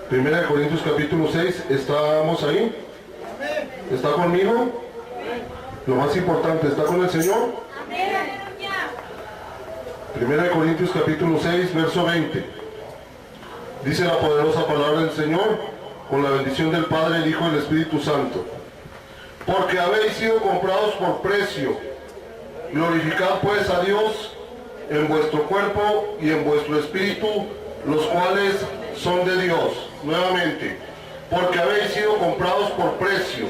Primera de Corintios capítulo 6, ¿estamos ahí? ¿Está conmigo? Lo más importante, ¿está con el Señor? Primera de Corintios capítulo 6, verso 20. Dice la poderosa palabra del Señor, con la bendición del Padre, el Hijo y el Espíritu Santo. Porque habéis sido comprados por precio, glorificad pues a Dios en vuestro cuerpo y en vuestro espíritu, los cuales son de Dios. Nuevamente, porque habéis sido comprados por precio,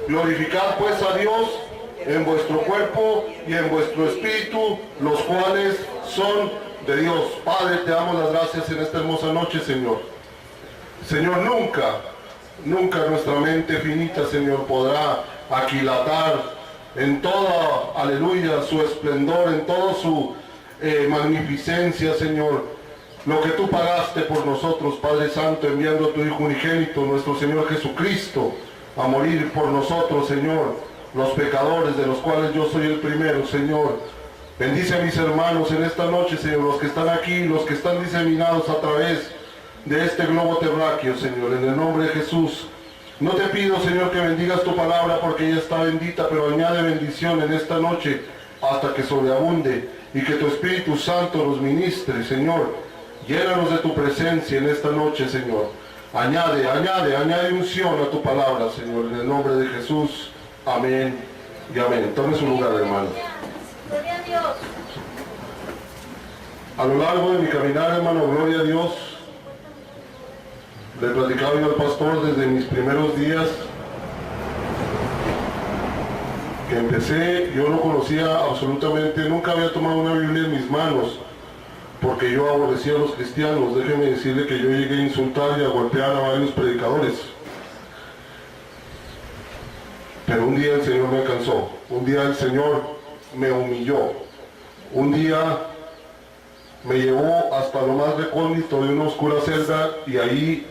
glorificad pues a Dios en vuestro cuerpo y en vuestro espíritu, los cuales son de Dios. Padre, te damos las gracias en esta hermosa noche, Señor. Señor, nunca nuestra mente finita, Señor, podrá aquilatar en toda, aleluya, su esplendor, en toda su magnificencia, Señor, lo que tú pagaste por nosotros, Padre Santo, enviando a tu Hijo unigénito, nuestro Señor Jesucristo, a morir por nosotros, Señor, los pecadores, de los cuales yo soy el primero, Señor. Bendice a mis hermanos en esta noche, Señor, los que están aquí, los que están diseminados a través de este globo terráqueo, Señor, en el nombre de Jesús. No te pido, Señor, que bendigas tu palabra porque ella está bendita, pero añade bendición en esta noche hasta que sobreabunde y que tu Espíritu Santo nos ministre, Señor. Llénanos de tu presencia en esta noche, Señor. Añade unción a tu palabra, Señor, en el nombre de Jesús. Amén y amén. Tome su lugar, hermano. Gloria a Dios. A lo largo de mi caminar, hermano, gloria a Dios, le platicaba yo al pastor desde mis primeros días que empecé. Yo no conocía absolutamente, nunca había tomado una Biblia en mis manos, porque yo aborrecía a los cristianos. Déjeme decirle que yo llegué a insultar y a golpear a varios predicadores. Pero un día el Señor me cansó, un día el Señor me humilló, un día me llevó hasta lo más recóndito de una oscura celda y ahí,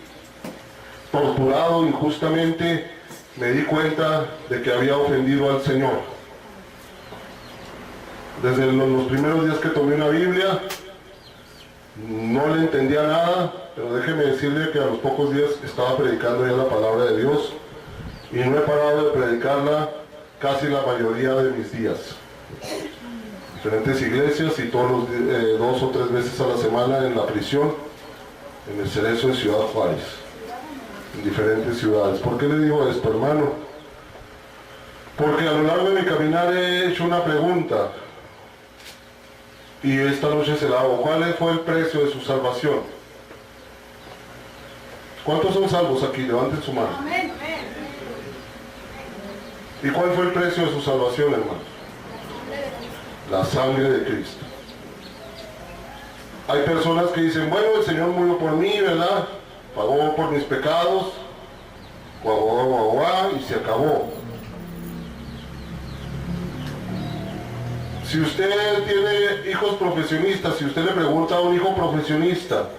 torturado injustamente, me di cuenta de que había ofendido al Señor. Desde los primeros días que tomé una Biblia, no le entendía nada, pero déjeme decirle que a los pocos días estaba predicando ya la palabra de Dios y no he parado de predicarla casi la mayoría de mis días. Diferentes iglesias y todos los 2 o 3 veces a la semana en la prisión, en el Cerezo de Ciudad Juárez, en diferentes ciudades. ¿Por qué le digo esto, hermano? Porque a lo largo de mi caminar he hecho una pregunta y esta noche se la hago. ¿Cuál fue el precio de su salvación? ¿Cuántos son salvos aquí? Levanten su mano. ¿Y cuál fue el precio de su salvación, hermano? La sangre de Cristo. Hay personas que dicen, bueno, el Señor murió por mí, ¿verdad? Pagó por mis pecados, y se acabó. Si usted tiene hijos profesionistas, si usted le pregunta a un hijo profesionista,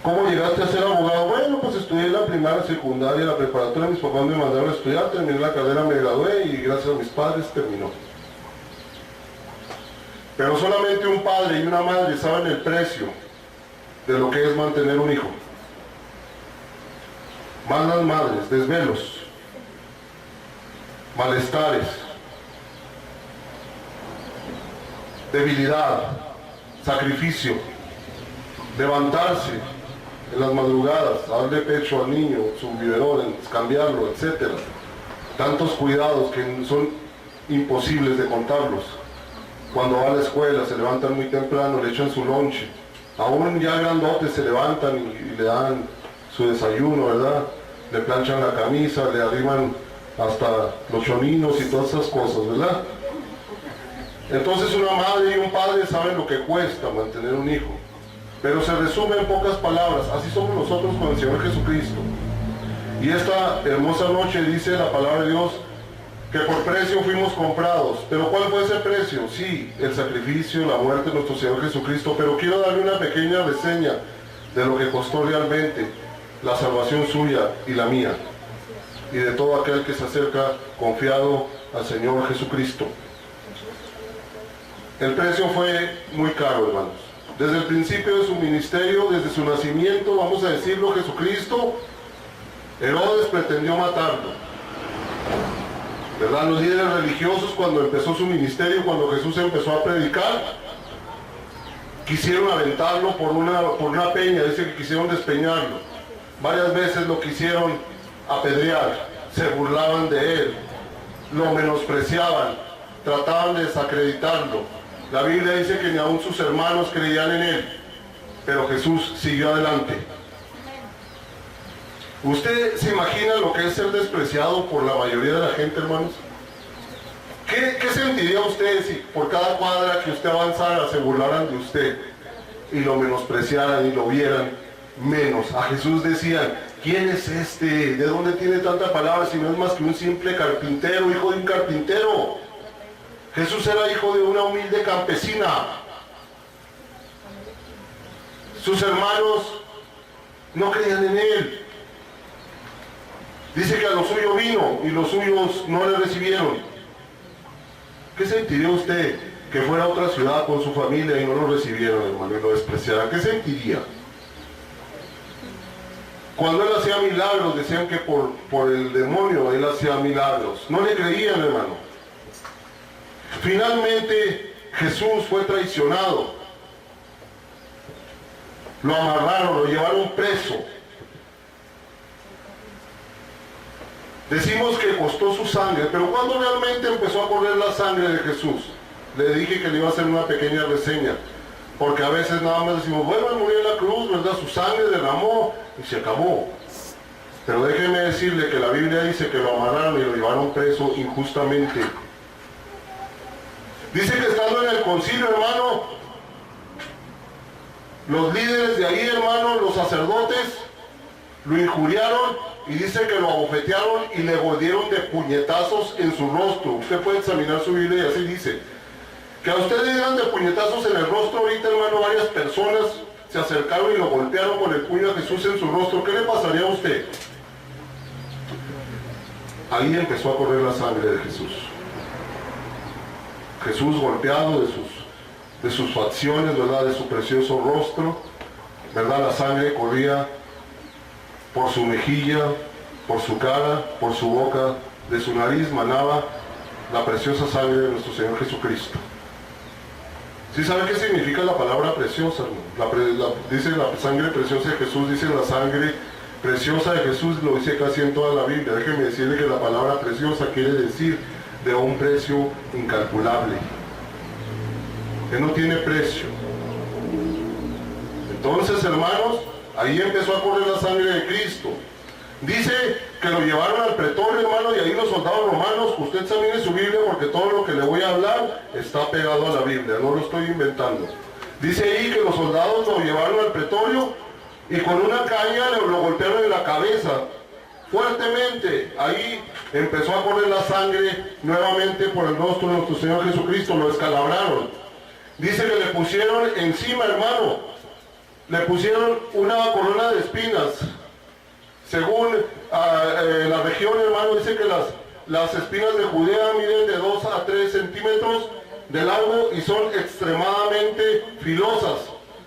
¿cómo llegaste a ser abogado? Bueno, pues estudié la primaria, secundaria, la preparatoria, mis papás me mandaron a estudiar, terminé la carrera, me gradué y gracias a mis padres terminó. Pero solamente un padre y una madre saben el precio de lo que es mantener un hijo. Más las madres, desvelos, malestares, debilidad, sacrificio, levantarse en las madrugadas, darle pecho al niño, su biberón, cambiarlo, etc. Tantos cuidados que son imposibles de contarlos. Cuando va a la escuela, se levantan muy temprano, le echan su lonche. Aún ya grandotes se levantan y le dan su desayuno, ¿verdad? Le planchan la camisa, le arriman hasta los choninos y todas esas cosas, ¿verdad? Entonces una madre y un padre saben lo que cuesta mantener un hijo. Pero se resume en pocas palabras, así somos nosotros con el Señor Jesucristo. Y esta hermosa noche dice la palabra de Dios que por precio fuimos comprados. ¿Pero cuál fue ese precio? Sí, el sacrificio, la muerte de nuestro Señor Jesucristo. Pero quiero darle una pequeña reseña de lo que costó realmente la salvación suya y la mía, y de todo aquel que se acerca confiado al Señor Jesucristo. El precio fue muy caro, hermanos. Desde el principio de su ministerio, desde su nacimiento, vamos a decirlo, Jesucristo, Herodes pretendió matarlo. ¿Verdad? Los líderes religiosos, cuando empezó su ministerio, cuando Jesús empezó a predicar, quisieron aventarlo por una peña, dice que quisieron despeñarlo. Varias veces lo quisieron apedrear, se burlaban de él, lo menospreciaban, trataban de desacreditarlo. La Biblia dice que ni aun sus hermanos creían en él, pero Jesús siguió adelante. ¿Usted se imagina lo que es ser despreciado por la mayoría de la gente, hermanos? ¿Qué sentiría usted si por cada cuadra que usted avanzara se burlaran de usted y lo menospreciaran y lo vieran menos? A Jesús decían, ¿quién es este? ¿De dónde tiene tanta palabra si no es más que un simple carpintero, hijo de un carpintero? Jesús era hijo de una humilde campesina. Sus hermanos no creían en él. Dice que a lo suyo vino y los suyos no le recibieron. ¿Qué sentiría usted que fuera a otra ciudad con su familia y no lo recibieron, hermano, y lo despreciaran? ¿Qué sentiría? Cuando él hacía milagros, decían que por el demonio él hacía milagros. No le creían, hermano. Finalmente Jesús fue traicionado. Lo amarraron, lo llevaron preso. Decimos que costó su sangre, pero ¿cuándo realmente empezó a correr la sangre de Jesús? Le dije que le iba a hacer una pequeña reseña, porque a veces nada más decimos, bueno, él murió en la cruz, ¿verdad? Su sangre derramó y se acabó. Pero déjeme decirle que la Biblia dice que lo amarraron y lo llevaron preso injustamente. Dice que estando en el concilio, hermano, los líderes de ahí, hermano, los sacerdotes, lo injuriaron y dice que lo abofetearon y le dieron de puñetazos en su rostro. Usted puede examinar su Biblia y así dice. Que a usted le dieran de puñetazos en el rostro ahorita, hermano, varias personas se acercaron y lo golpearon con el puño a Jesús en su rostro. ¿Qué le pasaría a usted? Ahí empezó a correr la sangre de Jesús. Jesús golpeado de sus facciones, ¿verdad? De su precioso rostro, ¿verdad? La sangre corría por su mejilla, por su cara, por su boca, de su nariz manaba la preciosa sangre de nuestro Señor Jesucristo. ¿Sí sabe qué significa la palabra preciosa? Dice la sangre preciosa de Jesús, dice la sangre preciosa de Jesús, lo dice casi en toda la Biblia. Déjeme decirle que la palabra preciosa quiere decir de un precio incalculable. Que no tiene precio. Entonces, hermanos, ahí empezó a correr la sangre de Cristo. Dice que lo llevaron al pretorio, hermano, y ahí los soldados romanos, usted examine su Biblia porque todo lo que le voy a hablar está pegado a la Biblia, no lo estoy inventando. Dice ahí que los soldados lo llevaron al pretorio y con una caña lo golpearon en la cabeza fuertemente. Ahí empezó a correr la sangre nuevamente por el rostro de nuestro Señor Jesucristo, lo escalabraron. Dice que le pusieron encima, hermano, le pusieron una corona de espinas. Según la región, hermano, dice que las espinas de Judea miden de 2 a 3 centímetros de largo y son extremadamente filosas.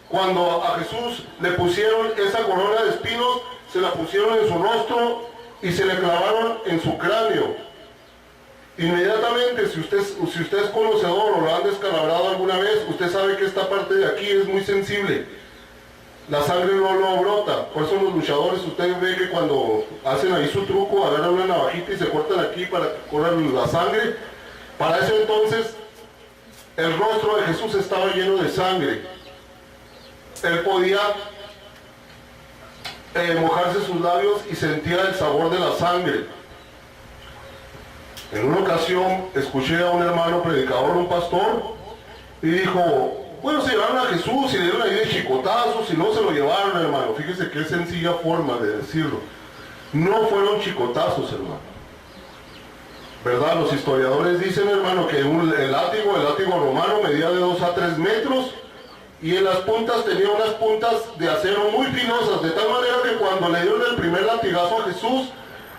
Cuando a Jesús le pusieron esa corona de espinos, se la pusieron en su rostro y se le clavaron en su cráneo. Inmediatamente, si usted es conocedor o lo han descalabrado alguna vez, usted sabe que esta parte de aquí es muy sensible. La sangre no brota. Por eso los luchadores, usted ve que cuando hacen ahí su truco, agarran una navajita y se cortan aquí para que corra la sangre. Para eso entonces, el rostro de Jesús estaba lleno de sangre. Él podía mojarse sus labios y sentía el sabor de la sangre. En una ocasión escuché a un hermano predicador, un pastor, y dijo, bueno, se llevaron a Jesús y le dieron ahí de chicotazos y no se lo llevaron, hermano. Fíjese qué sencilla forma de decirlo. No fueron chicotazos, hermano. ¿Verdad? Los historiadores dicen, hermano, que el látigo romano medía de 2 a 3 metros y en las puntas tenía unas puntas de acero muy finosas, de tal manera que cuando le dieron el primer latigazo a Jesús,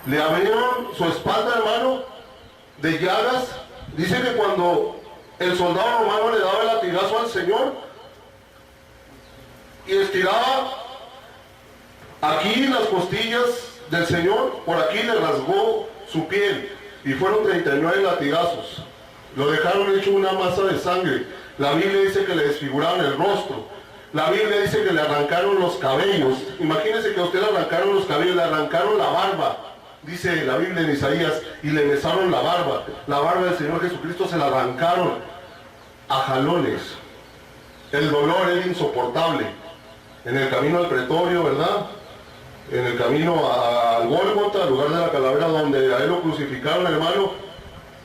le abrieron su espalda, hermano, de llagas. Dice que cuando el soldado romano le daba el latigazo al Señor, y estiraba aquí las costillas del Señor, por aquí le rasgó su piel, y fueron 39 latigazos. Lo dejaron hecho una masa de sangre. La Biblia dice que le desfiguraron el rostro. La Biblia dice que le arrancaron los cabellos. Imagínense que a usted le arrancaron los cabellos, le arrancaron la barba. Dice la Biblia en Isaías, y le besaron la barba. La barba del Señor Jesucristo se la arrancaron a jalones. El dolor era insoportable. En el camino al pretorio, ¿verdad? En el camino al Gólgota, al lugar de la calavera donde a él lo crucificaron, hermano,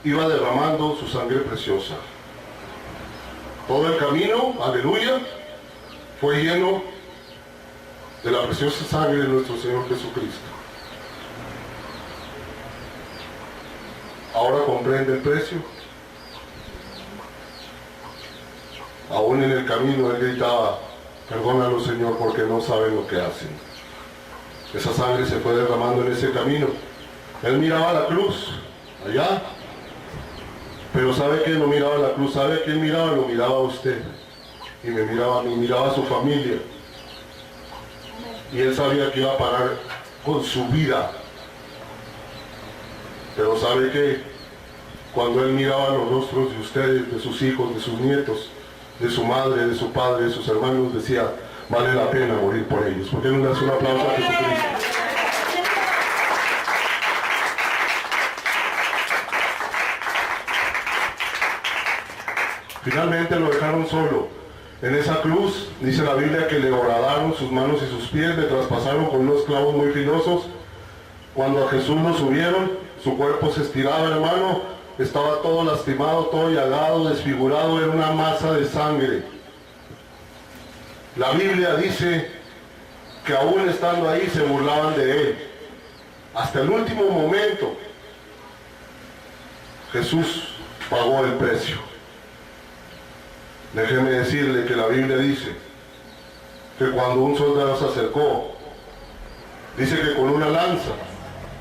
iba derramando su sangre preciosa. Todo el camino, aleluya, fue lleno de la preciosa sangre de nuestro Señor Jesucristo. Ahora comprende el precio. Aún en el camino él gritaba, perdónalo, Señor, porque no saben lo que hacen. Esa sangre se fue derramando en ese camino. Él miraba la cruz, allá. Pero ¿sabe que no miraba la cruz? ¿Sabe a quién miraba? Lo miraba a usted. Y me miraba a mí, miraba a su familia. Y él sabía que iba a parar con su vida. Pero ¿sabe que cuando él miraba los rostros de ustedes, de sus hijos, de sus nietos, de su madre, de su padre, de sus hermanos, decía, vale la pena morir por ellos? ¿Por qué no le hace un aplauso a Jesucristo? Finalmente lo dejaron solo. En esa cruz, dice la Biblia, que le horadaron sus manos y sus pies, le traspasaron con unos clavos muy filosos. Cuando a Jesús lo subieron, su cuerpo se estiraba, hermano, estaba todo lastimado, todo llagado, desfigurado, era una masa de sangre. La Biblia dice que aún estando ahí se burlaban de él. Hasta el último momento, Jesús pagó el precio. Déjeme decirle que la Biblia dice que cuando un soldado se acercó, dice que con una lanza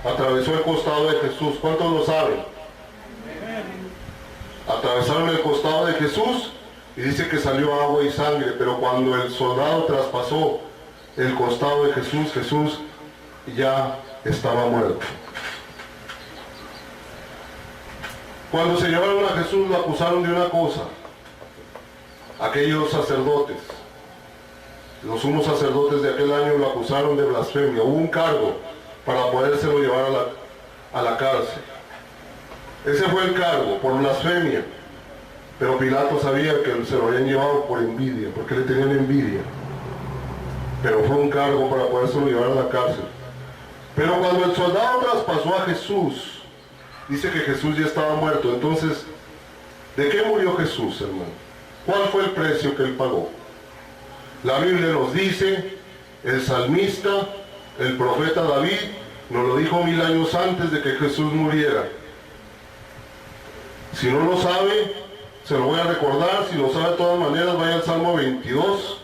atravesó el costado de Jesús. ¿Cuántos lo saben? Atravesaron el costado de Jesús y dice que salió agua y sangre, pero cuando el soldado traspasó el costado de Jesús, Jesús ya estaba muerto. Cuando se llevaron a Jesús lo acusaron de una cosa. Aquellos sacerdotes, los sumos sacerdotes de aquel año lo acusaron de blasfemia. Hubo un cargo para podérselo llevar a la cárcel. Ese fue el cargo, por blasfemia. Pero Pilato sabía que se lo habían llevado por envidia, porque le tenían envidia. Pero fue un cargo para podérselo llevar a la cárcel. Pero cuando el soldado traspasó a Jesús, dice que Jesús ya estaba muerto. Entonces, ¿de qué murió Jesús, hermano? ¿Cuál fue el precio que él pagó? La Biblia nos dice, el salmista, el profeta David, nos lo dijo 1000 años antes de que Jesús muriera. Si no lo sabe, se lo voy a recordar. Si lo sabe de todas maneras, vaya al Salmo 22.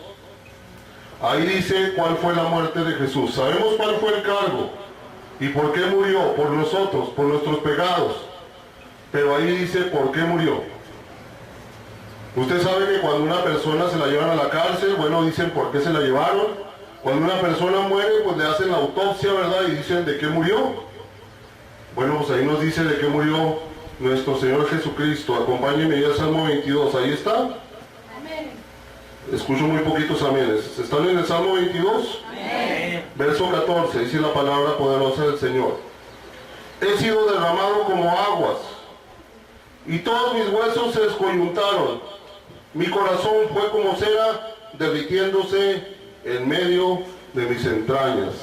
Ahí dice cuál fue la muerte de Jesús. Sabemos cuál fue el cargo y por qué murió. Por nosotros, por nuestros pecados. Pero ahí dice por qué murió. Usted sabe que cuando una persona se la llevan a la cárcel, bueno, dicen por qué se la llevaron. Cuando una persona muere, pues le hacen la autopsia, ¿verdad? Y dicen de qué murió. Bueno, pues ahí nos dice de qué murió nuestro Señor Jesucristo. Acompáñenme ya al Salmo 22. ¿Ahí está? Amén. Escucho muy poquitos amenes. ¿Están en el Salmo 22? Amén. Verso 14, dice la palabra poderosa del Señor. He sido derramado como aguas, y todos mis huesos se descoyuntaron. Mi corazón fue como cera derritiéndose en medio de mis entrañas.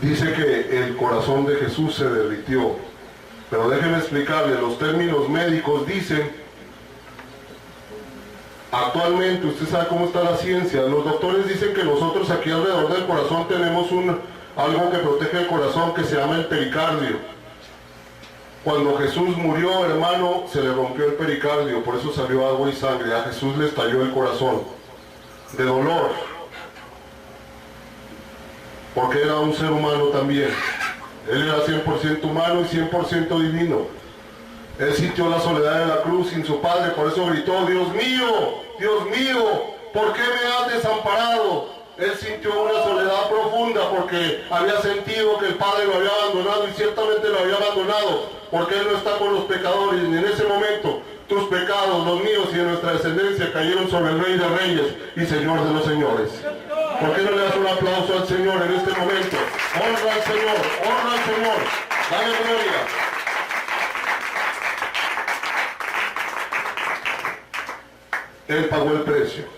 Dice que el corazón de Jesús se derritió. Pero déjenme explicarle, los términos médicos dicen, actualmente, usted sabe cómo está la ciencia, los doctores dicen que nosotros aquí alrededor del corazón tenemos algo que protege el corazón que se llama el pericardio. Cuando Jesús murió, hermano, se le rompió el pericardio, por eso salió agua y sangre. A Jesús le estalló el corazón de dolor, porque era un ser humano también. Él era 100% humano y 100% divino. Él sintió la soledad de la cruz sin su Padre, por eso gritó, Dios mío, ¿por qué me has desamparado? Él sintió una soledad profunda porque había sentido que el Padre lo había abandonado, y ciertamente lo había abandonado porque Él no está con los pecadores. Y en ese momento tus pecados, los míos y de nuestra descendencia cayeron sobre el Rey de Reyes y Señor de los Señores. ¿Por qué no le das un aplauso al Señor en este momento? Honra al Señor, honra al Señor, dale gloria. Él pagó el precio.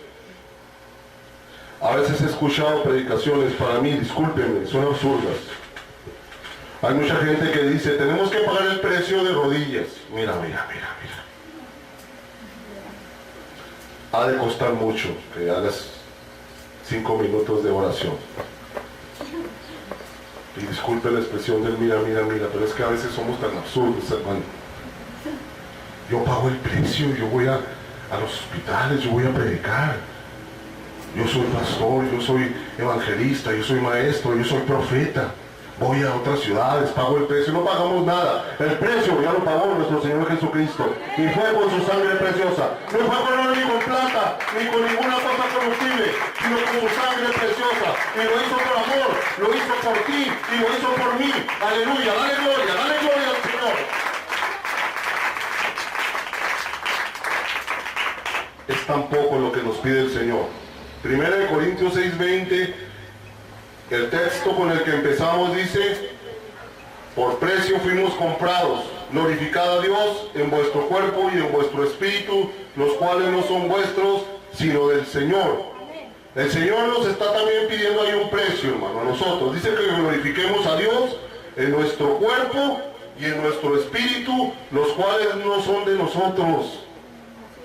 A veces he escuchado predicaciones, para mí, discúlpenme, son absurdas. Hay mucha gente que dice, tenemos que pagar el precio de rodillas. Mira. Ha de costar mucho que hagas 5 minutos de oración. Y disculpe la expresión del mira, pero es que a veces somos tan absurdos, hermano. Yo pago el precio, yo voy a los hospitales, yo voy a predicar. Yo soy pastor, yo soy evangelista, yo soy maestro, yo soy profeta. Voy a otras ciudades, pago el precio. No pagamos nada. El precio ya lo pagó nuestro Señor Jesucristo. Y fue con su sangre preciosa. No fue con oro ni con plata, ni con ninguna cosa corruptible, sino con su sangre preciosa. Y lo hizo por amor, lo hizo por ti y lo hizo por mí. Aleluya, dale gloria al Señor. Es tan poco lo que nos pide el Señor. 1 Corintios 6:20, el texto con el que empezamos dice, por precio fuimos comprados, glorificad a Dios en vuestro cuerpo y en vuestro espíritu, los cuales no son vuestros, sino del Señor. El Señor nos está también pidiendo ahí un precio, hermano, a nosotros. Dice que glorifiquemos a Dios en nuestro cuerpo y en nuestro espíritu, los cuales no son de nosotros,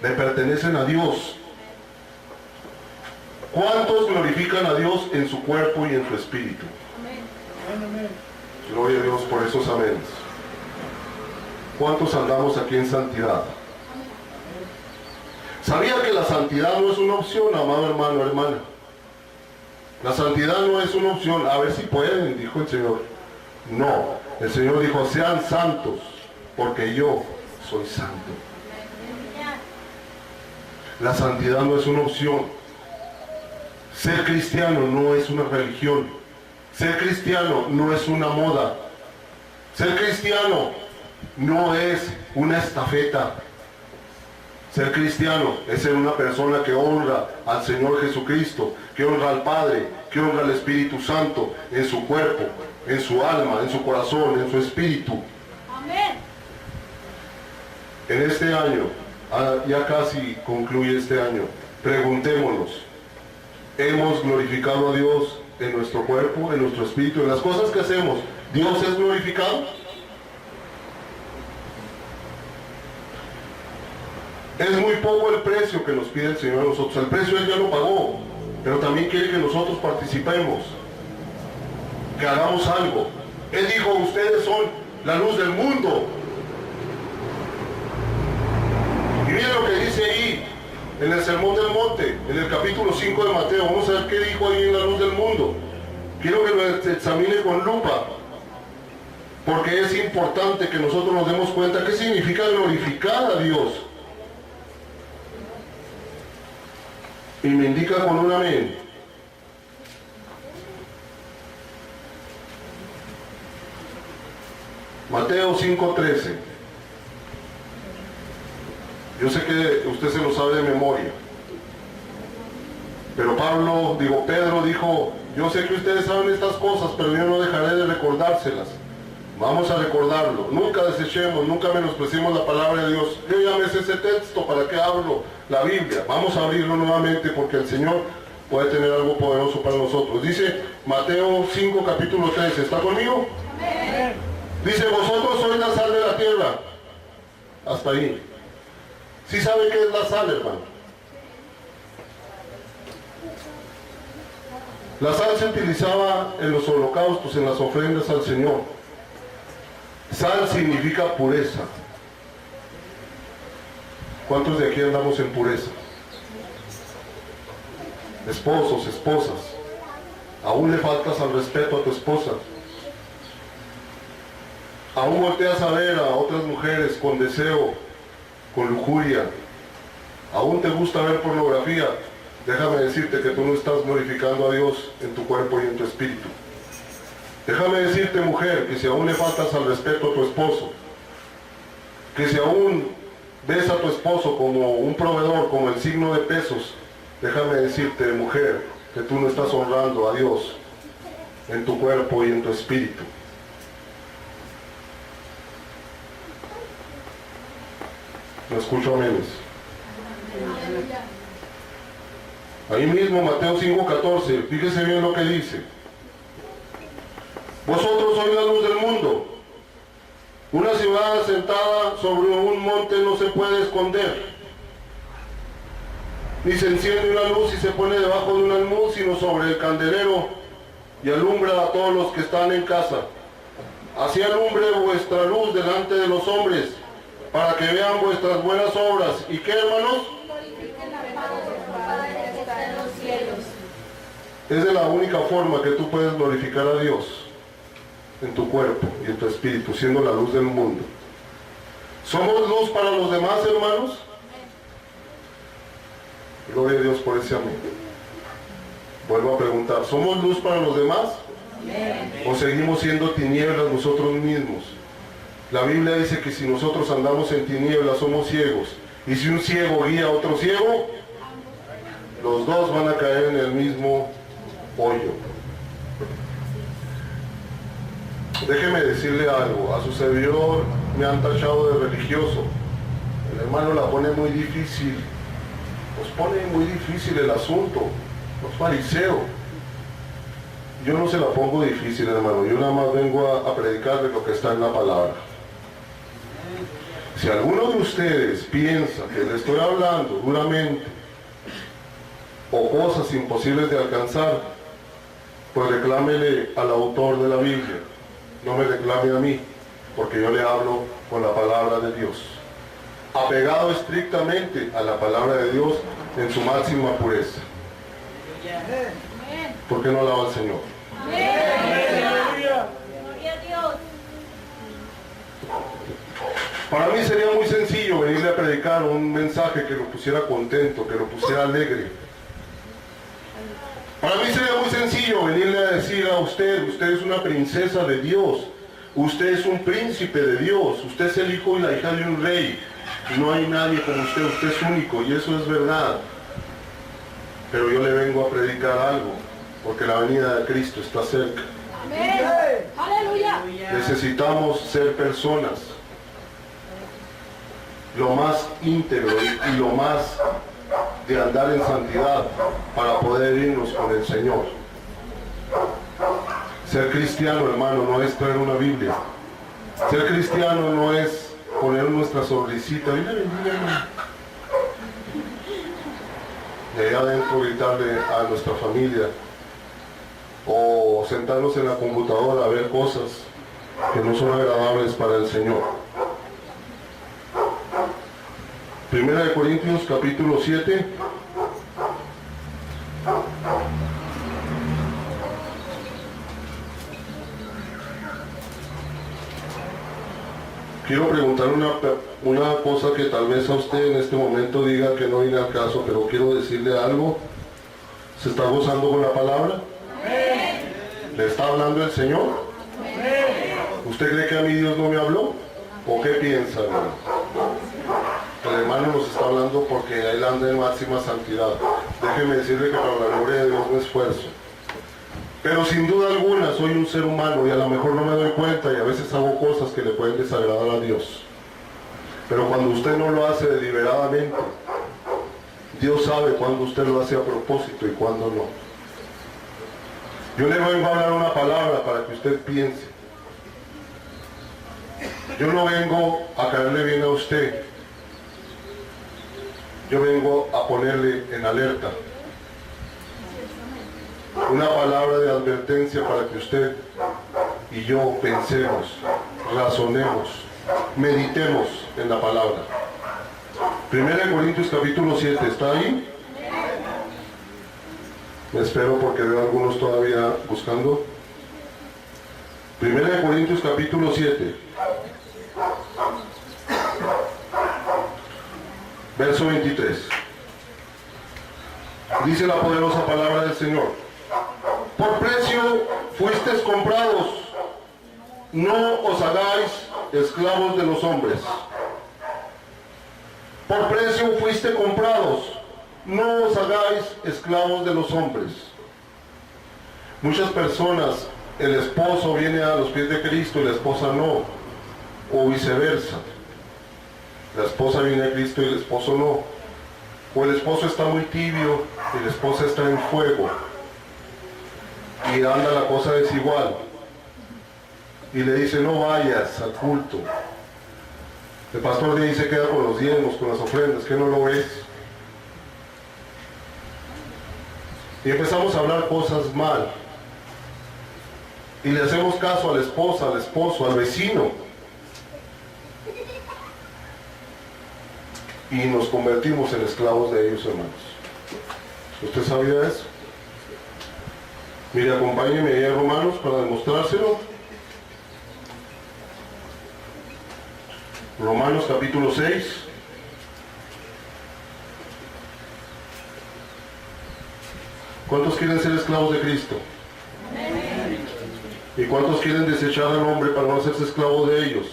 le pertenecen a Dios. ¿Cuántos glorifican a Dios en su cuerpo y en su espíritu? Amén. Gloria a Dios por esos amenes. ¿Cuántos andamos aquí en santidad? ¿Sabía que la santidad no es una opción, amado hermano, hermana? La santidad no es una opción. A ver si pueden, dijo el Señor. No, el Señor dijo, sean santos, porque yo soy santo. La santidad no es una opción. Ser cristiano no es una religión. Ser cristiano no es una moda. Ser cristiano no es una estafeta. Ser cristiano es ser una persona que honra al Señor Jesucristo, que honra al Padre, que honra al Espíritu Santo en su cuerpo, en su alma, en su corazón, en su espíritu. Amén. En este año, ya casi concluye este año, preguntémonos, ¿hemos glorificado a Dios en nuestro cuerpo, en nuestro espíritu, en las cosas que hacemos? ¿Dios es glorificado? Es muy poco el precio que nos pide el Señor a nosotros. El precio Él ya lo pagó, pero también quiere que nosotros participemos, que hagamos algo. Él dijo, ustedes son la luz del mundo. Y miren lo que dice ahí, en el Sermón del Monte, en el capítulo 5 de Mateo. Vamos a ver qué dijo ahí en la luz del mundo. Quiero que lo examine con lupa, porque es importante que nosotros nos demos cuenta qué significa glorificar a Dios. Y me indica con un amén. Mateo 5:13. Yo sé que usted se lo sabe de memoria, pero Pedro dijo, yo sé que ustedes saben estas cosas, pero yo no dejaré de recordárselas. Vamos a recordarlo. Nunca desechemos, nunca menospreciemos la palabra de Dios. Yo ya me sé ese texto, ¿para qué hablo? La Biblia. Vamos a abrirlo nuevamente porque el Señor puede tener algo poderoso para nosotros. Dice Mateo 5, capítulo 13. ¿Está conmigo? Amén. Dice, vosotros sois la sal de la tierra. Hasta ahí. ¿Sí sabe qué es la sal, hermano? La sal se utilizaba en los holocaustos, en las ofrendas al Señor. Sal significa pureza. ¿Cuántos de aquí andamos en pureza? Esposos, esposas, aún le faltas al respeto a tu esposa. Aún volteas a ver a otras mujeres con deseo, con lujuria. Aún te gusta ver pornografía. déjame decirte que tú no estás glorificando a Dios en tu cuerpo y en tu espíritu. Déjame decirte, mujer, que si aún le faltas al respeto a tu esposo, que si aún ves a tu esposo como un proveedor, como el signo de pesos, déjame decirte, mujer, que tú no estás honrando a Dios en tu cuerpo y en tu espíritu. No escucho menos. Ahí mismo, Mateo 5:14, fíjese bien lo que dice. Vosotros sois la luz del mundo. Una ciudad asentada sobre un monte no se puede esconder, ni se enciende una luz y se pone debajo de un almud, sino sobre el candelero, y alumbra a todos los que están en casa. Así alumbre vuestra luz delante de los hombres, para que vean vuestras buenas obras. ¿Y qué, hermanos? Es de la única forma que tú puedes glorificar a Dios en tu cuerpo y en tu espíritu, siendo la luz del mundo. ¿Somos luz para los demás, hermanos? Gloria a Dios por ese amor. Vuelvo a preguntar, ¿somos luz para los demás? ¿O seguimos siendo tinieblas nosotros mismos? La Biblia dice que si nosotros andamos en tinieblas somos ciegos. Y si un ciego guía a otro ciego, los dos van a caer en el mismo hoyo. Déjeme decirle algo, a su servidor me han tachado de religioso. El hermano la pone muy difícil, nos pone muy difícil el asunto, los fariseos. Yo no se la pongo difícil, hermano, yo nada más vengo a predicarle lo que está en la palabra. Si alguno de ustedes piensa que le estoy hablando duramente o cosas imposibles de alcanzar, pues reclámele al autor de la Biblia. No me reclame a mí, porque yo le hablo con la palabra de Dios, apegado estrictamente a la palabra de Dios en su máxima pureza. ¿Por qué no alaba al Señor? Para mí sería muy sencillo venirle a predicar un mensaje que lo pusiera contento, que lo pusiera alegre. Para mí sería muy sencillo venirle a decir a usted, usted es una princesa de Dios, usted es un príncipe de Dios, usted es el hijo y la hija de un rey, y no hay nadie como usted, usted es único, y eso es verdad. Pero yo le vengo a predicar algo, porque la venida de Cristo está cerca. Amén. Aleluya. Necesitamos ser personas lo más íntegro y lo más de andar en santidad para poder irnos con el Señor. Ser cristiano, hermano, no es traer una Biblia. Ser cristiano no es poner nuestra sonrisita, Dios le bendiga, hermano, y allá adentro gritarle a nuestra familia, o sentarnos en la computadora a ver cosas que no son agradables para el Señor. Primera de Corintios capítulo 7. Quiero preguntar una cosa que tal vez a usted en este momento diga que no viene al caso, pero quiero decirle algo. ¿Se está gozando con la palabra? ¿Le está hablando el Señor? ¿Usted cree que a mí Dios no me habló? ¿O qué piensa, hermano? El hermano nos está hablando porque él anda en máxima santidad. Déjeme decirle que para la gloria de Dios me esfuerzo. Pero sin duda alguna soy un ser humano y a lo mejor no me doy cuenta y a veces hago cosas que le pueden desagradar a Dios. Pero cuando usted no lo hace deliberadamente, Dios sabe cuándo usted lo hace a propósito y cuándo no. Yo le vengo a hablar una palabra para que usted piense. Yo no vengo a caerle bien a usted. Yo vengo a ponerle en alerta una palabra de advertencia para que usted y yo pensemos, razonemos, meditemos en la palabra. Primera de Corintios capítulo 7, ¿está ahí? Me espero porque veo a algunos todavía buscando. Primera de Corintios capítulo 7. Verso 23. Dice la poderosa palabra del Señor. Por precio fuisteis comprados, no os hagáis esclavos de los hombres. Por precio fuiste comprados, no os hagáis esclavos de los hombres. Muchas personas, el esposo viene a los pies de Cristo y la esposa no, o viceversa. La esposa viene a Cristo y el esposo no. O el esposo está muy tibio y la esposa está en fuego. Y anda la cosa desigual. Y le dice, no vayas al culto. El pastor le dice, queda con los diezmos, con las ofrendas, que no lo ves. Y empezamos a hablar cosas mal. Y le hacemos caso a la esposa, al esposo, al vecino. Y nos convertimos en esclavos de ellos, hermanos. ¿Usted sabía eso? Mire, acompáñeme ahí a Romanos para demostrárselo. Romanos capítulo 6. ¿Cuántos quieren ser esclavos de Cristo? ¿Y cuántos quieren desechar al hombre para no hacerse esclavos de ellos?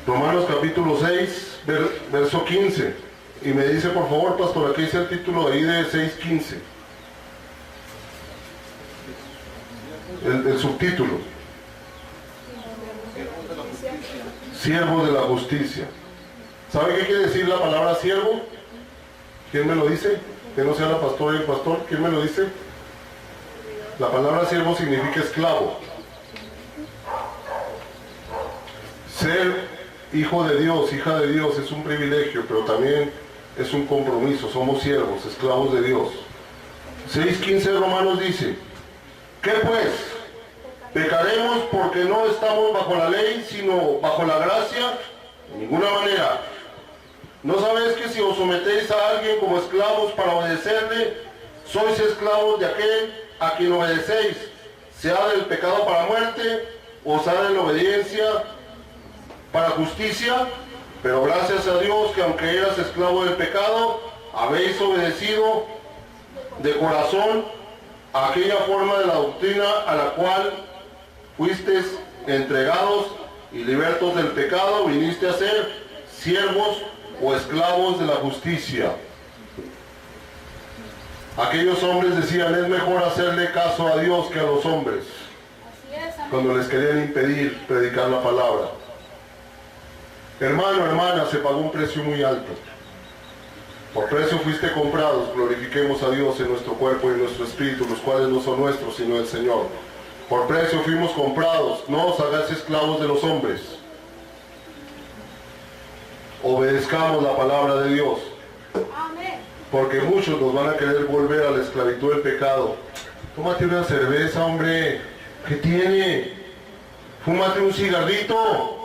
Romanos capítulo 6, verso 15. Y me dice, por favor, pastor, aquí dice el título ahí de 6:15. El subtítulo. Siervo de la justicia. ¿Sabe qué quiere decir la palabra siervo? ¿Quién me lo dice? Que no sea la pastora y el pastor. ¿Quién me lo dice? La palabra siervo significa esclavo. Ser hijo de Dios, hija de Dios es un privilegio, pero también es un compromiso. Somos siervos, esclavos de Dios. 6:15 de Romanos dice, ¿qué pues? ¿Pecaremos porque no estamos bajo la ley, sino bajo la gracia? De ninguna manera. ¿No sabéis que si os sometéis a alguien como esclavos para obedecerle, sois esclavos de aquel a quien obedecéis, sea del pecado para muerte, o sea de la obediencia para justicia? Pero gracias a Dios que aunque eras esclavo del pecado, habéis obedecido de corazón a aquella forma de la doctrina a la cual fuisteis entregados, y libertos del pecado, viniste a ser siervos o esclavos de la justicia. Aquellos hombres decían, es mejor hacerle caso a Dios que a los hombres, cuando les querían impedir predicar la palabra. Hermano, hermana, se pagó un precio muy alto. Por precio fuiste comprados, glorifiquemos a Dios en nuestro cuerpo y en nuestro espíritu, los cuales no son nuestros, sino del Señor. Por precio fuimos comprados, no os hagáis esclavos de los hombres. Obedezcamos la palabra de Dios. Porque muchos nos van a querer volver a la esclavitud del pecado. Tómate una cerveza, hombre. ¿Qué tiene? Fúmate un cigarrito.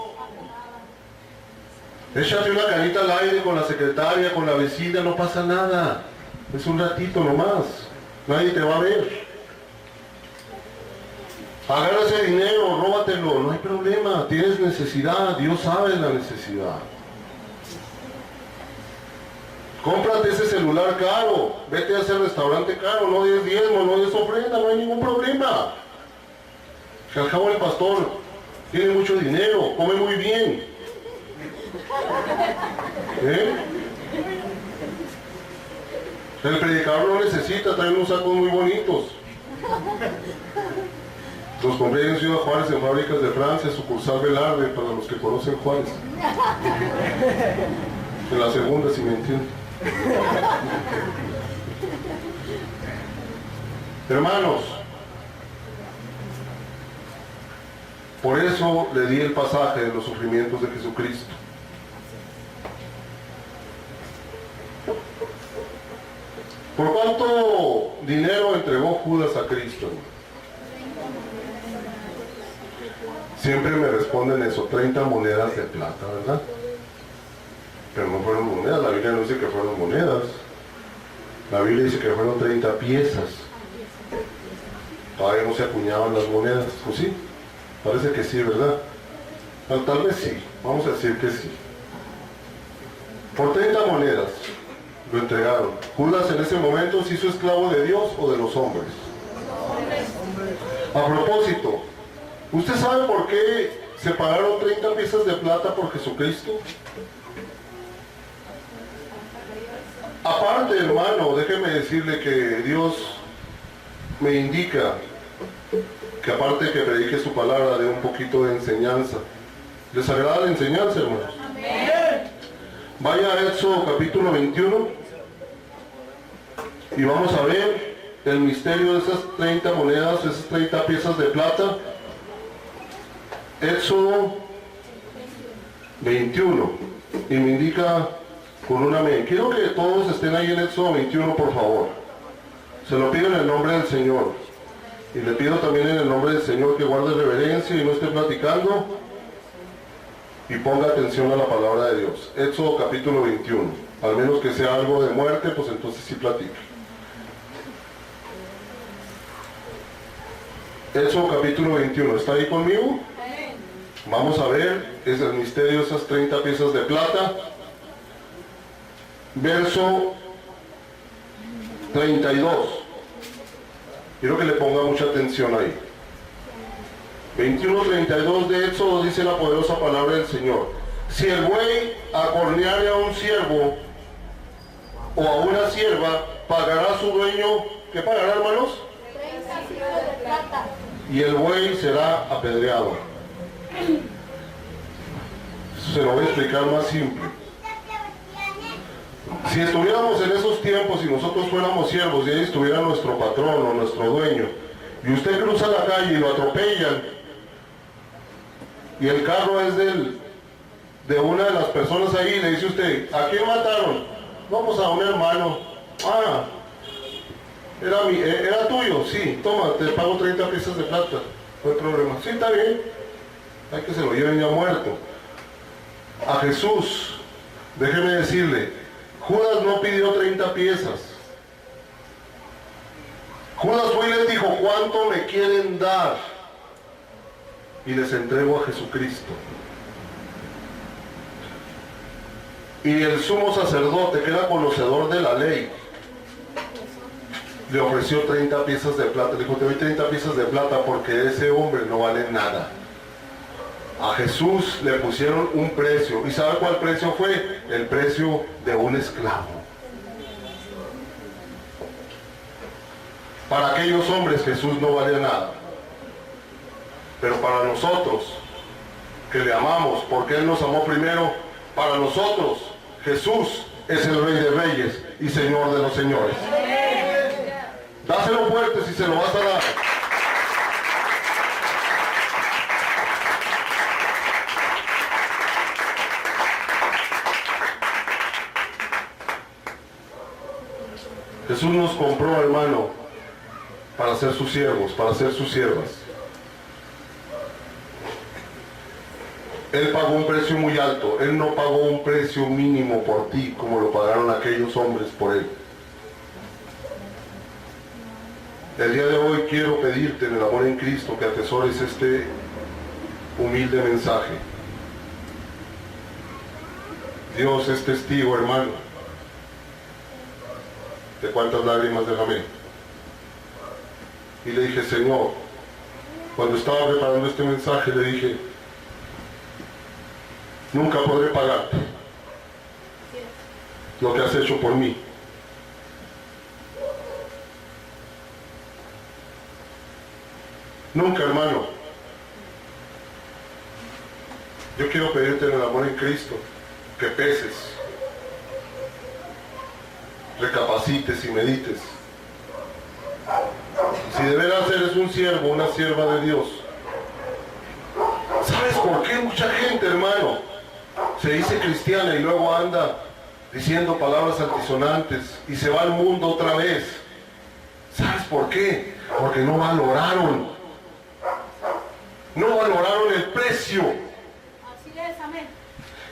Échate una canita al aire con la secretaria, con la vecina, no pasa nada. Es un ratito nomás. Nadie te va a ver. Agarra ese dinero, róbatelo, no hay problema. Tienes necesidad, Dios sabe la necesidad. Cómprate ese celular caro, vete a ese restaurante caro, no des diezmo, no des ofrenda, no hay ningún problema. Que al cabo el pastor tiene mucho dinero, come muy bien. El predicador no necesita traer unos sacos muy bonitos. Los compré en Ciudad Juárez, en Fábricas de Francia, sucursal Velarde, para los que conocen Juárez. En la segunda, si me entienden. Hermanos, por eso le di el pasaje de los sufrimientos de Jesucristo. ¿Por cuánto dinero entregó Judas a Cristo? Siempre me responden eso, 30 monedas de plata, ¿verdad? Pero no fueron monedas, la Biblia no dice que fueron monedas. La Biblia dice que fueron 30 piezas. Todavía no se acuñaban las monedas, ¿o sí? Parece que sí, ¿verdad? Tal vez sí, vamos a decir que sí. Por 30 monedas lo entregaron. Judas en ese momento se hizo esclavo de Dios o de los hombres. A propósito, ¿usted sabe por qué se pagaron 30 piezas de plata por Jesucristo? Aparte, hermano, déjeme decirle que Dios me indica que aparte de que predique su palabra, dé un poquito de enseñanza. ¿Les agrada la enseñanza, hermanos? Amén. Vaya a Éxodo capítulo 21 y vamos a ver el misterio de esas 30 monedas, esas 30 piezas de plata. Éxodo 21 y me indica con un amén. Quiero que todos estén ahí en Éxodo 21, por favor. Se lo pido en el nombre del Señor. Y le pido también en el nombre del Señor que guarde reverencia y no esté platicando y ponga atención a la palabra de Dios. Éxodo capítulo 21. Al menos que sea algo de muerte, pues entonces sí platique. Éxodo capítulo 21. ¿Está ahí conmigo? Vamos a ver, es el misterio de esas 30 piezas de plata. Verso 32. Quiero que le ponga mucha atención ahí. 21:32 de Éxodo dice la poderosa palabra del Señor. Si el buey acorneare a un siervo o a una sierva, pagará su dueño, ¿qué pagará, hermanos? 30 piezas de plata. Y el buey será apedreado. Se lo voy a explicar más simple. Si estuviéramos en esos tiempos y nosotros fuéramos siervos y ahí estuviera nuestro patrón o nuestro dueño, y usted cruza la calle y lo atropellan, y el carro es de una de las personas ahí, y le dice usted, ¿a quién mataron? Vamos a un hermano. Ah, era tuyo, sí, toma, te pago 30 piezas de plata, no hay problema. Sí, está bien, hay que se lo lleven ya muerto. A Jesús, déjeme decirle, Judas no pidió 30 piezas. Judas fue y les dijo, ¿cuánto me quieren dar? Y les entrego a Jesucristo. Y el sumo sacerdote, que era conocedor de la ley, le ofreció 30 piezas de plata. Le dijo, te doy 30 piezas de plata porque ese hombre no vale nada. A Jesús le pusieron un precio. ¿Y sabe cuál precio fue? El precio de un esclavo. Para aquellos hombres Jesús no valía nada. Pero para nosotros, que le amamos, porque Él nos amó primero, para nosotros Jesús es el Rey de Reyes y Señor de los Señores. Dáselo fuerte si se lo vas a dar. Jesús nos compró, hermano, para ser sus siervos, para ser sus siervas. Él pagó un precio muy alto. Él no pagó un precio mínimo por ti, como lo pagaron aquellos hombres por Él. El día de hoy quiero pedirte en el amor en Cristo que atesores este humilde mensaje. Dios es testigo, hermano, de cuántas lágrimas derramé. Y le dije, Señor, cuando estaba preparando este mensaje, le dije, nunca podré pagarte lo que has hecho por mí. Nunca, hermano. Yo quiero pedirte en el amor en Cristo que peses, recapacites y medites. Si de veras eres un siervo, una sierva de Dios, ¿sabes por qué mucha gente, hermano, se dice cristiana y luego anda diciendo palabras altisonantes y se va al mundo otra vez? ¿Sabes por qué? Porque no valoraron el precio. Así es, amén.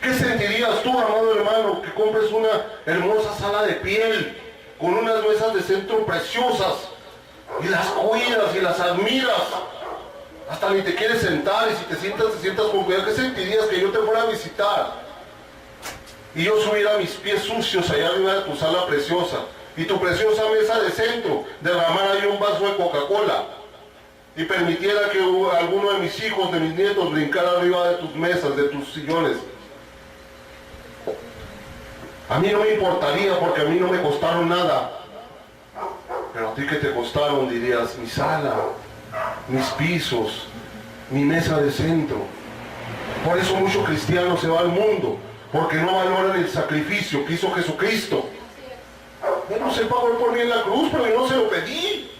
¿Qué sentirías tú, amado hermano, que compres una hermosa sala de piel con unas mesas de centro preciosas y las cuidas y las admiras? Hasta ni te quieres sentar, y si te sientas con cuidado. ¿Qué sentirías que yo te fuera a visitar y yo subiera mis pies sucios allá arriba de tu sala preciosa, y tu preciosa mesa de centro derramara ahí un vaso de Coca-Cola, y permitiera que alguno de mis hijos, de mis nietos, brincara arriba de tus mesas, de tus sillones. A mí no me importaría, porque a mí no me costaron nada. Pero a ti que te costaron, dirías, mi sala, mis pisos, mi mesa de centro. Por eso muchos cristianos se van al mundo, porque no valoran el sacrificio que hizo Jesucristo. Él no se pagó por mí en la cruz, pero yo no se lo pedí.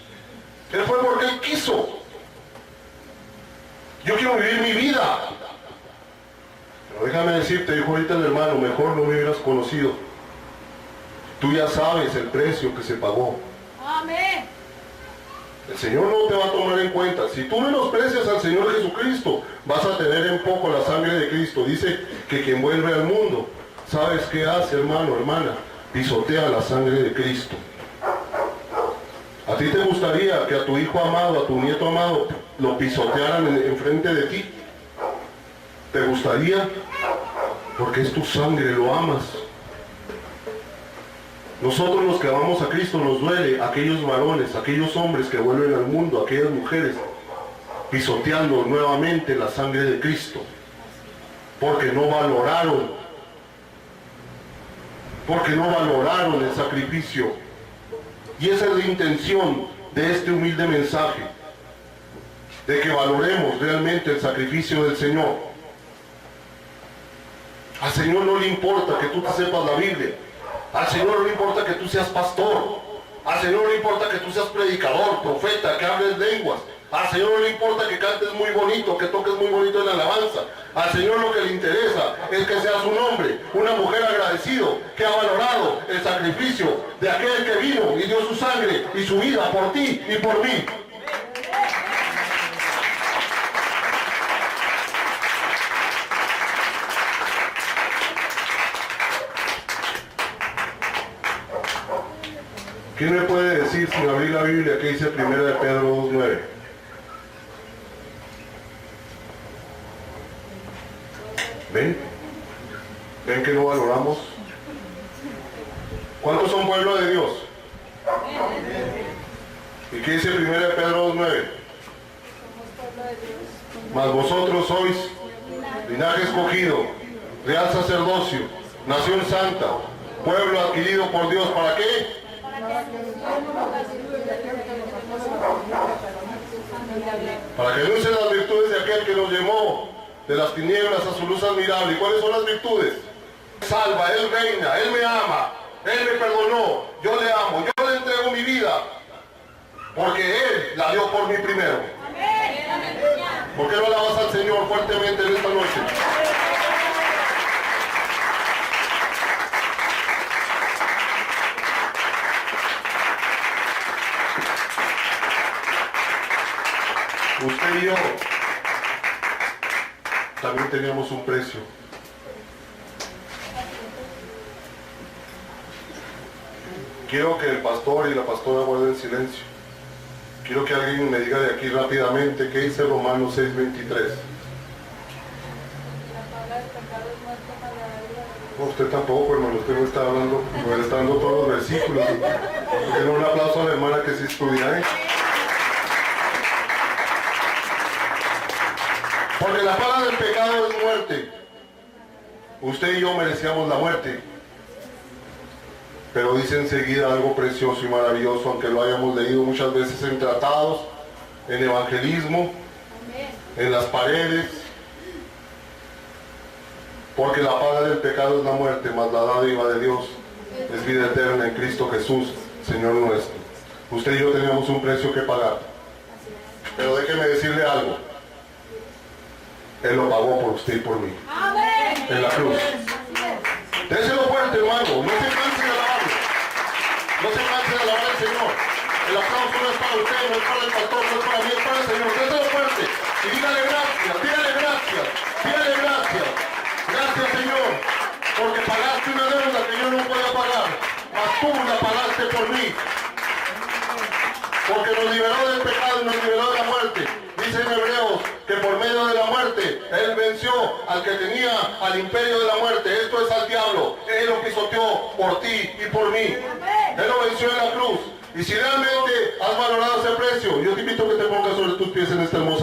Él fue porque Él quiso. Yo quiero vivir mi vida. Pero déjame decirte, dijo ahorita el hermano, mejor no me hubieras conocido. Tú ya sabes el precio que se pagó. Amén. El Señor no te va a tomar en cuenta. Si tú menosprecias al Señor Jesucristo, vas a tener en poco la sangre de Cristo. Dice que quien vuelve al mundo, ¿sabes qué hace, hermano, hermana? Pisotea la sangre de Cristo. ¿A ti te gustaría que a tu hijo amado, a tu nieto amado, lo pisotearan enfrente de ti? ¿Te gustaría? Porque es tu sangre, lo amas. Nosotros los que amamos a Cristo nos duele aquellos varones, aquellos hombres que vuelven al mundo, aquellas mujeres, pisoteando nuevamente la sangre de Cristo, porque no valoraron el sacrificio. Y esa es la intención de este humilde mensaje, de que valoremos realmente el sacrificio del Señor. Al Señor no le importa que tú te sepas la Biblia. Al Señor no le importa que tú seas pastor. Al Señor no le importa que tú seas predicador, profeta, que hables lenguas. Al Señor no le importa que cantes muy bonito, que toques muy bonito en la alabanza. Al Señor lo que le interesa es que seas un hombre, una mujer agradecido, que ha valorado el sacrificio de aquel que vino y dio su sangre y su vida por ti y por mí. ¿Quién me puede decir, sin abrir la Biblia, qué dice 1 de Pedro 2:9? ¿Ven? ¿Ven que no valoramos? ¿Cuántos son pueblo de Dios? ¿Y qué dice 1 de Pedro 2:9? Mas vosotros sois linaje escogido, real sacerdocio, nación santa, pueblo adquirido por Dios. ¿Para qué? Para que anuncien las virtudes de aquel que nos llamó de las tinieblas a su luz admirable. ¿Y cuáles son las virtudes? Salva, Él reina, Él me ama, Él me perdonó, yo le amo, yo le entrego mi vida, porque Él la dio por mí primero. ¿Por qué no alabas al Señor fuertemente en esta noche? Usted y yo también teníamos un precio. Quiero que el pastor y la pastora guarden silencio. Quiero que alguien me diga de aquí rápidamente qué dice Romanos 6:23. No, usted tampoco, hermano, usted no está hablando, no está dando todos los versículos. Denle un aplauso a la hermana que sí estudia, ¿eh? Porque la paga del pecado es muerte. Usted y yo merecíamos la muerte. Pero dice enseguida algo precioso y maravilloso, aunque lo hayamos leído muchas veces en tratados, en evangelismo, en las paredes. Porque la paga del pecado es la muerte, mas la dádiva de Dios es vida eterna en Cristo Jesús, Señor nuestro. Usted y yo teníamos un precio que pagar. Pero déjeme decirle algo. Él lo pagó por usted y por mí. En la cruz. Déselo fuerte, hermano. No se canse de alabarlo. No se canse de alabar al Señor. El aplauso no es para usted, no es para el pastor, no es para mí, es para el Señor. Déselo fuerte. Y dígale gracias, dígale gracias, dígale gracias. Gracias, Señor. Porque pagaste una deuda que yo no podía pagar. Mas tú la pagaste por mí. Porque nos liberó del pecado y nos liberó de la muerte. Dice en Hebreos que por medio de la muerte Él venció al que tenía al imperio de la muerte. Esto es al diablo. por ti y por mí. Él lo venció en la cruz. Y si realmente has valorado ese precio, yo te invito a que te pongas sobre tus pies en esta hermosa